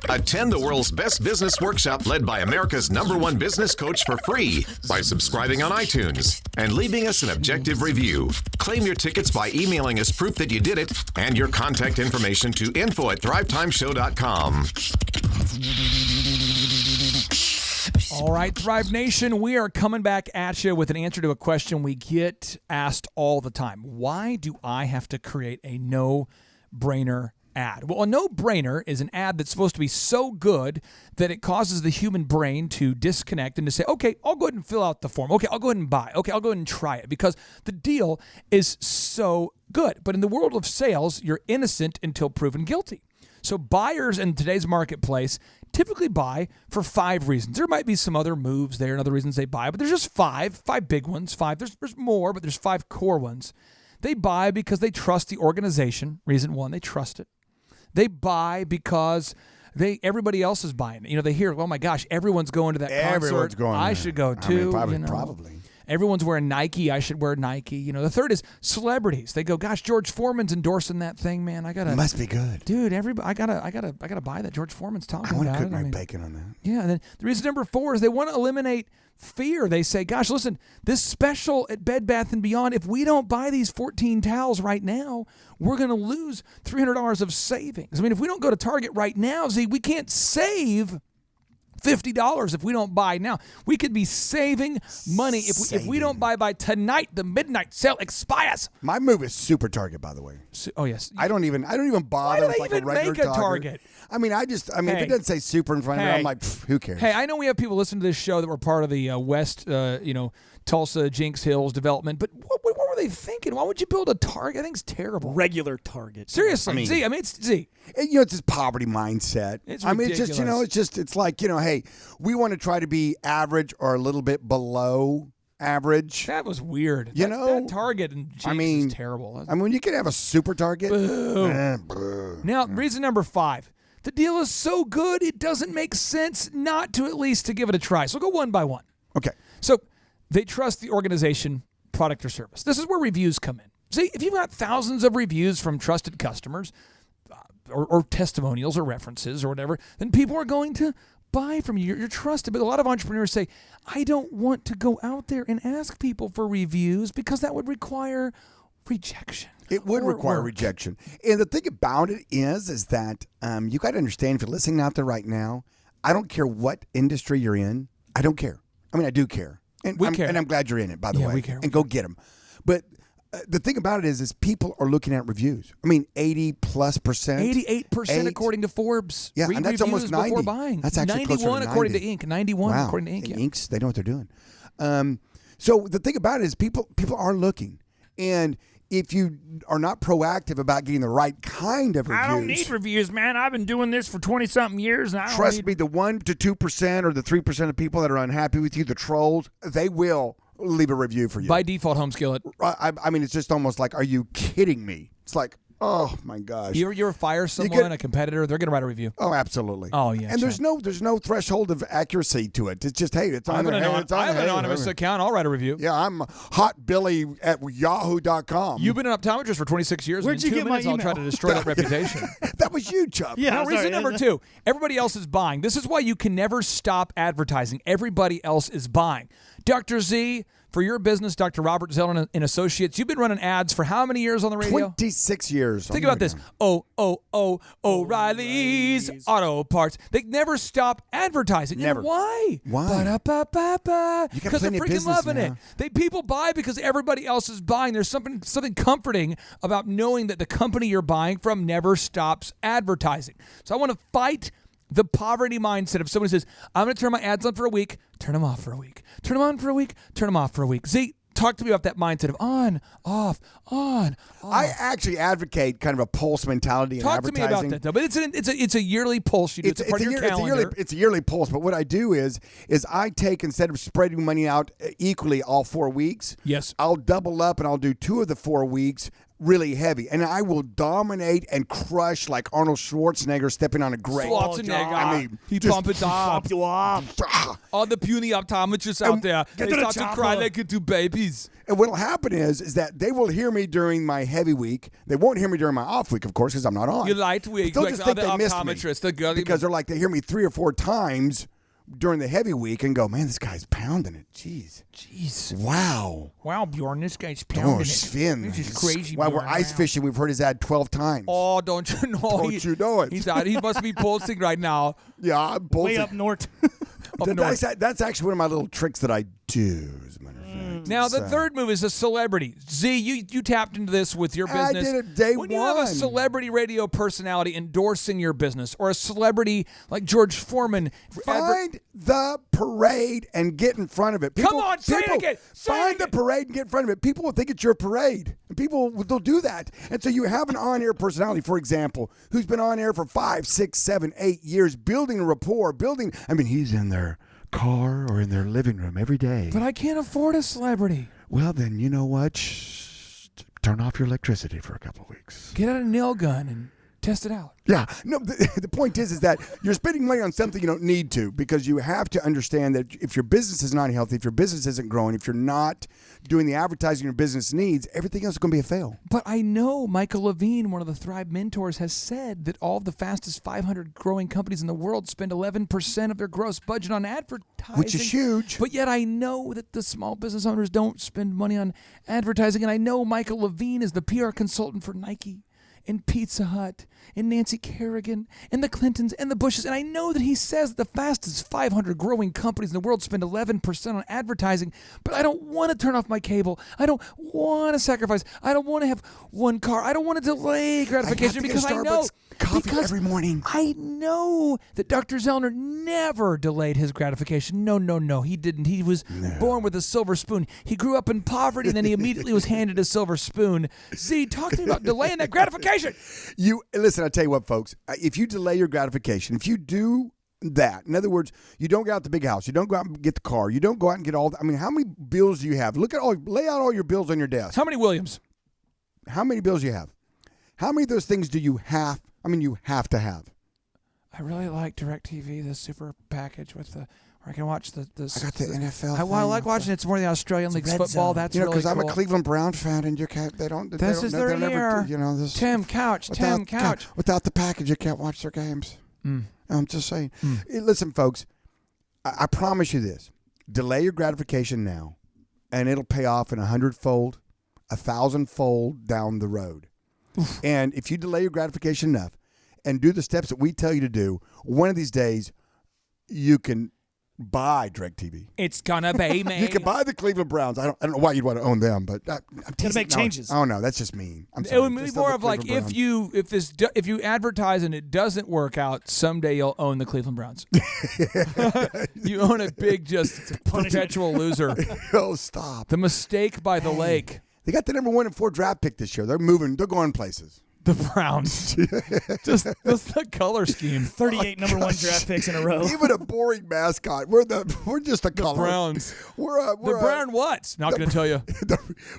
Attend the world's best business workshop led by America's #1 business coach for free by subscribing on iTunes and leaving us an objective review. Claim your tickets by emailing us proof that you did it and your contact information to info@thrivetimeshow.com. All right, Thrive Nation, we are coming back at you with an answer to a question we get asked all the time. Why do I have to create a no-brainer ad? Well, a no-brainer is an ad that's supposed to be so good that it causes the human brain to disconnect and to say, okay, I'll go ahead and fill out the form. Okay, I'll go ahead and buy. Okay, I'll go ahead and try it because the deal is so good. But in the world of sales, you're innocent until proven guilty. So buyers in today's marketplace typically buy for 5 reasons. There might be some other moves there and other reasons they buy, but there's just five big ones. There's more, but there's 5 core ones. They buy because they trust the organization. Reason 1, they trust it. They buy because everybody else is buying it. They hear, oh my gosh, everyone's going to that concert. I should go too. Probably. Everyone's wearing Nike. I should wear Nike. The third is celebrities. They go, gosh, George Foreman's endorsing that thing, man. Must be good, dude. I gotta buy that. George Foreman's talking about it. I want to cook my bacon on that. Yeah. And then the reason number 4 is they want to eliminate fear. They say, gosh, listen, this special at Bed Bath & Beyond, if we don't buy these 14 towels right now, we're going to lose $300 of savings. I mean, if we don't go to Target right now, we can't save $50 if we don't buy now. We could be saving money if we don't buy by tonight. The midnight sale expires. My move is Super Target, by the way. Oh yes. I don't even bother with like a regular make a Target. I mean, if it doesn't say Super in front of it, I'm like, who cares? Hey, I know we have people listening to this show that were part of the West, Tulsa, Jinx Hills development, but what were they thinking? Why would you build a Target? I think it's terrible. Regular Target. Seriously, it's Z. It's this poverty mindset. It's ridiculous. It's like, hey, we want to try to be average or a little bit below average. That was weird. That Target and Jinx is terrible. You could have a Super Target. Now, reason number 5. The deal is so good, it doesn't make sense not to at least to give it a try. So we'll go one by one. Okay. So they trust the organization, product, or service. This is where reviews come in. See, if you've got thousands of reviews from trusted customers or testimonials or references or whatever, then people are going to buy from you. You're trusted. But a lot of entrepreneurs say, I don't want to go out there and ask people for reviews because that would require rejection. It would require rejection. And the thing about it is that you got to understand, if you're listening out there right now, I don't care what industry you're in. I don't care. I do care. And we care. And I'm glad you're in it, by the way. We care. And go get them. But the thing about it is people are looking at reviews. 80+%. 88% according to Forbes. Yeah, and that's almost 90. Before buying. That's actually 91 according to 90. Inc. 91 wow. according to Inc. Yeah. Inks, they know what they're doing. So the thing about it is people are looking. And if you are not proactive about getting the right kind of reviews. I don't need reviews, man. I've been doing this for 20-something years. And trust me, the 1 to 2% or the 3% of people that are unhappy with you, the trolls, they will leave a review for you. By default, home skillet. It's just almost like, are you kidding me? It's like, oh my gosh. You ever fire someone, a competitor, they're going to write a review. Oh, absolutely. Oh, yeah. And there's no threshold of accuracy to it. It's just, hey, it's on there. I have an anonymous account. I'll write a review. Yeah, I'm hotbilly at yahoo.com. You've been an optometrist for 26 years. Where'd you get my email? I'll try to destroy that reputation. That was you, Chubb. Yeah. Reason number 2, everybody else is buying. This is why you can never stop advertising. Everybody else is buying. Dr. Z, for your business, Dr. Robert Zeller and Associates, you've been running ads for how many years on the radio? 26 years. Think about this. O'Reilly's Auto Parts. They never stop advertising. Never. And why? Because they're freaking loving it. People buy because everybody else is buying. There's something comforting about knowing that the company you're buying from never stops advertising. So I want to fight the poverty mindset of someone who says, I'm going to turn my ads on for a week, turn them off for a week. Turn them on for a week, turn them off for a week. Z, talk to me about that mindset of on, off, on, off. I actually advocate kind of a pulse mentality in advertising. Talk to me about that, though. But it's a yearly pulse you do. It's a part of your calendar. It's a yearly pulse. But what I do is I take, instead of spreading money out equally all 4 weeks, yes, I'll double up and I'll do 2 of the 4 weeks really heavy, and I will dominate and crush like Arnold Schwarzenegger stepping on a grate. Schwarzenegger. I mean, he just pump it up. Pump you up. All the puny optometrists out there, get they to the start to cry chopper. like two babies. And what'll happen is that they will hear me during my heavy week. They won't hear me during my off week, of course, because I'm not on. Your light week, They'll like just the think other they missed me optometrists, the girly because they're like they hear me 3 or 4 times during the heavy week and go, man, this guy's pounding it. Jeez. Wow. Wow, Bjorn, this guy's pounding Oh, it. Sven. This is crazy. While we're Bjorn. ice fishing, we've heard his ad 12 times. Oh, don't you know? Don't you know it? He's out. He must be pulsing right now. Yeah, I'm Way pulsing. up north. That's actually one of my little tricks that I do, as a matter of fact. Now, the So- third move is a celebrity. Z, you tapped into this with your I business. did it day when you have a one. celebrity radio personality endorsing your business, or a celebrity like George Foreman. Find the parade and get in front of it. Come on, say it again. Say it Find the again. parade and get in front of it. People will think it's your parade. And people, they'll do that. And so you have an on-air personality, for example, who's been on air for 5, 6, 7, 8 years, building a rapport, he's in their car or in their living room every day. But I can't afford a celebrity. Well, then, you know what? Turn off your electricity for a couple of weeks. Get out a nail gun and test it out. Yeah. No, the point is that you're spending money on something you don't need to, because you have to understand that if your business is not healthy, if your business isn't growing, if you're not doing the advertising your business needs, everything else is going to be a fail. But I know Michael Levine, one of the Thrive mentors, has said that all of the fastest 500 growing companies in the world spend 11% of their gross budget on advertising. Which is huge. But yet I know that the small business owners don't spend money on advertising. And I know Michael Levine is the PR consultant for Nike and Pizza Hut and Nancy Kerrigan and the Clintons and the Bushes. And I know that he says that the fastest 500 growing companies in the world spend 11% on advertising, but I don't want to turn off my cable. I don't want to sacrifice. I don't want to have one car. I don't want to delay gratification because I know. Coffee every morning. I know that Dr. Zellner never delayed his gratification. No, he didn't. He was born with a silver spoon. He grew up in poverty, and then he immediately was handed a silver spoon. Z, talk to me about delaying that gratification. You listen, I tell you what, folks, if you delay your gratification, if you do that, in other words, you don't go out the big house, you don't go out and get the car, you don't go out and get how many bills do you have? Lay out all your bills on your desk. How many Williams? How many bills do you have? How many of those things do you have? You have to have. I really like DirecTV, the super package with where I can watch the I got the NFL. I like watching it. It's more of the Australian League's Red football. Zone. That's You know, really because cool. I'm a Cleveland Brown fan, and you can't. They don't. This is their they're never, year. this, Tim Couch. Without the package, you can't watch their games. I'm just saying. Listen, folks, I promise you this: delay your gratification now, and it'll pay off in 100-fold, 1,000-fold down the road. And if you delay your gratification enough and do the steps that we tell you to do, one of these days you can buy DirecTV. It's gonna be me. You can buy the Cleveland Browns. I don't know why you'd want to own them, but I'm Gotta make changes. Oh no, that's just mean. I'm It sorry. would be Just more the of like Cleveland if you advertise and it doesn't work out, someday you'll own the Cleveland Browns. You own a big, just perpetual loser. Browns. Oh, stop. The mistake by the lake. They got the number 1 and 4 draft pick this year. They're moving. They're going places. The Browns. just the color scheme. 38 number 1 draft picks in a row. Even a boring mascot. We're just a color. Browns. We're The brown what? Not going to tell you.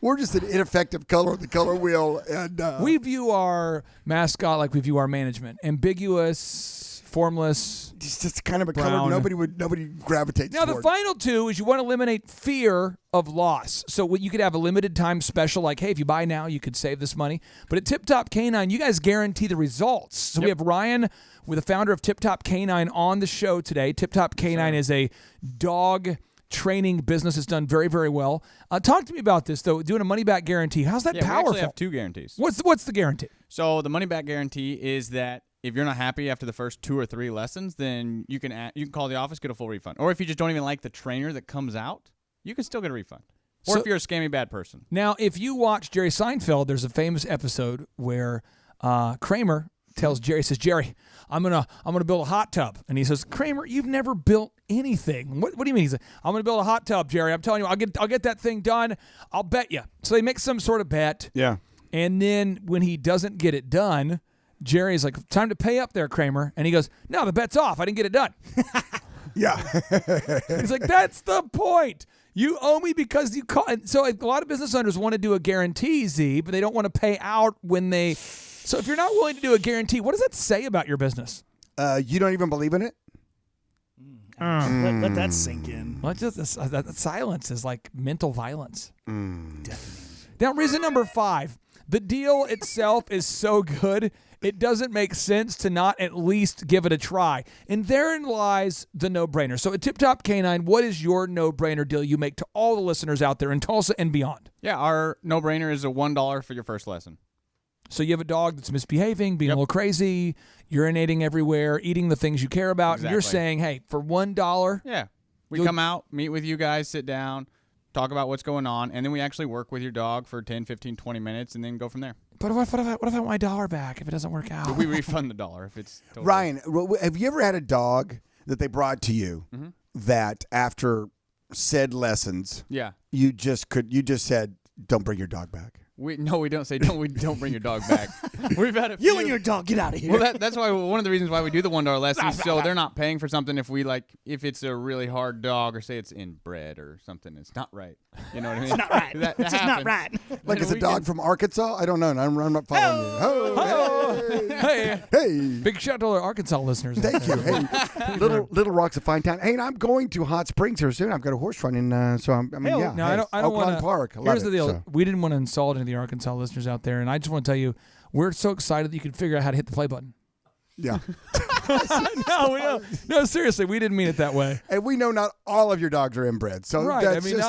we're just an ineffective color on the color wheel, and We view our mascot like we view our management. Ambiguous, formless. it's just kind of a Brown. color nobody gravitates Now, the toward. final two is you want to eliminate fear of loss. So you could have a limited time special like, hey, if you buy now, you could save this money. But at Tip Top Canine, you guys guarantee the results. So we have Ryan, with the founder of Tip Top Canine, on the show today. Tip Top Canine is a dog training business. It's done very, very well. Talk to me about this, though, doing a money-back guarantee. How's that We powerful? actually have 2 guarantees. What's the guarantee? So the money back guarantee is that if you're not happy after the first 2 or 3 lessons, then you can call the office, get a full refund. Or if you just don't even like the trainer that comes out, you can still get a refund. Or So- if you're a scammy bad person. Now, if you watch Jerry Seinfeld, there's a famous episode where Kramer tells Jerry, says, Jerry, I'm gonna build a hot tub. And he says, Kramer, you've never built anything. What do you mean? He's like, I'm gonna build a hot tub, Jerry. I'm telling you, I'll get that thing done. I'll bet you. So they make some sort of bet. Yeah. And then when he doesn't get it done, Jerry's like, time to pay up there, Kramer. And he goes, no, the bet's off. I didn't get it done. Yeah. He's like, that's the point. You owe me because you call. So a lot of business owners want to do a guarantee, Z, but they don't want to pay out when they. So if you're not willing to do a guarantee, what does that say about your business? You don't even believe in it? Let that sink in. Well, just that silence is like mental violence. Definitely. Now, reason number 5: the deal itself is so good, it doesn't make sense to not at least give it a try. And therein lies the no-brainer. So at Tip Top Canine, what is your no-brainer deal you make to all the listeners out there in Tulsa and beyond? Yeah, our no-brainer is a $1 for your first lesson. So you have a dog that's misbehaving, being a little crazy, urinating everywhere, eating the things you care about, and you're saying, hey, for $1... Yeah. We come out, meet with you guys, sit down, talk about what's going on, and then we actually work with your dog for 10, 15, 20 minutes, and then go from there. But what if I want my $1 back if it doesn't work out? We refund the $1 if it's totally... Ryan, have you ever had a dog that they brought to you that after said lessons, you just said, don't bring your dog back? We don't say don't bring your dog back. We've had a few. You and your dog, get out of here. Well, that's why one of the reasons why we do the $1 lessons, so they're not paying for something if it's a really hard dog or say it's inbred or something, it's not right. You know what I mean? It's not right. It's just not right. Like it's a dog from Arkansas? I don't know. I'm not following you. Hey. Big shout out to all our Arkansas listeners. Thank you. Hey, Little Rock's a fine town. Hey, and I'm going to Hot Springs here soon. I've got a horse running, so I don't want to. Park. Here's the deal. So. We didn't want to insult any of the Arkansas listeners out there, and I just want to tell you, we're so excited that you can figure out how to hit the play button. Yeah. No, seriously, we didn't mean it that way. And we know not all of your dogs are inbred. So right. That's I mean,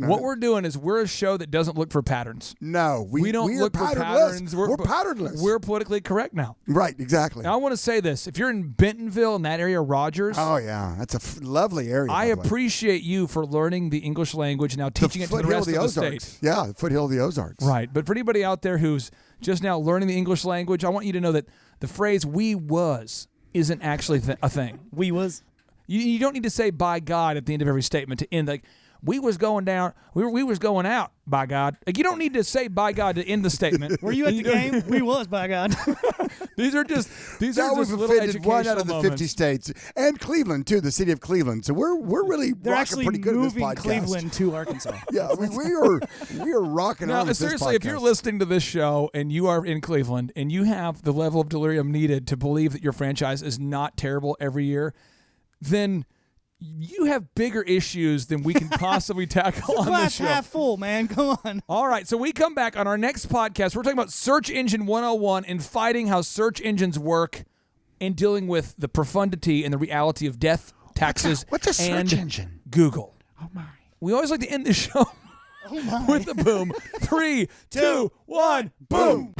what we're doing is we're a show that doesn't look for patterns. No, we don't look for patterns. We're patternless. We're politically correct now. Right, exactly. Now, I want to say this. If you're in Bentonville, in that area, Rogers. Oh, yeah. That's a lovely area. I appreciate you for learning the English language, now teaching it to the rest of the state. Yeah, the foothill of the Ozarks. Right. But for anybody out there who's just now learning the English language, I want you to know that the phrase "we was" isn't actually a thing. We was. You don't need to say "by God" at the end of every statement to end like "we was going down." We was going out. By God, like you don't need to say "by God" to end the statement. Were you at the game? We was. By God. These are just little educational one out of the 50 moments. states, and Cleveland too, the city of Cleveland. So we're really They're rocking actually pretty good in this moving podcast. Cleveland to Arkansas. Yeah, I mean, we are rocking Now, on with seriously, this if you're podcast. listening to this show and you are in Cleveland and you have the level of delirium needed to believe that your franchise is not terrible every year, then you have bigger issues than we can possibly tackle on this Glass show. half full, man. Come on. All right, so we come back on our next podcast. We're talking about Search Engine 101 and fighting how search engines work and dealing with the profundity and the reality of death, taxes, What's a search and engine? Google. Oh, my. We always like to end the show with a boom. 3, 2, 1, boom.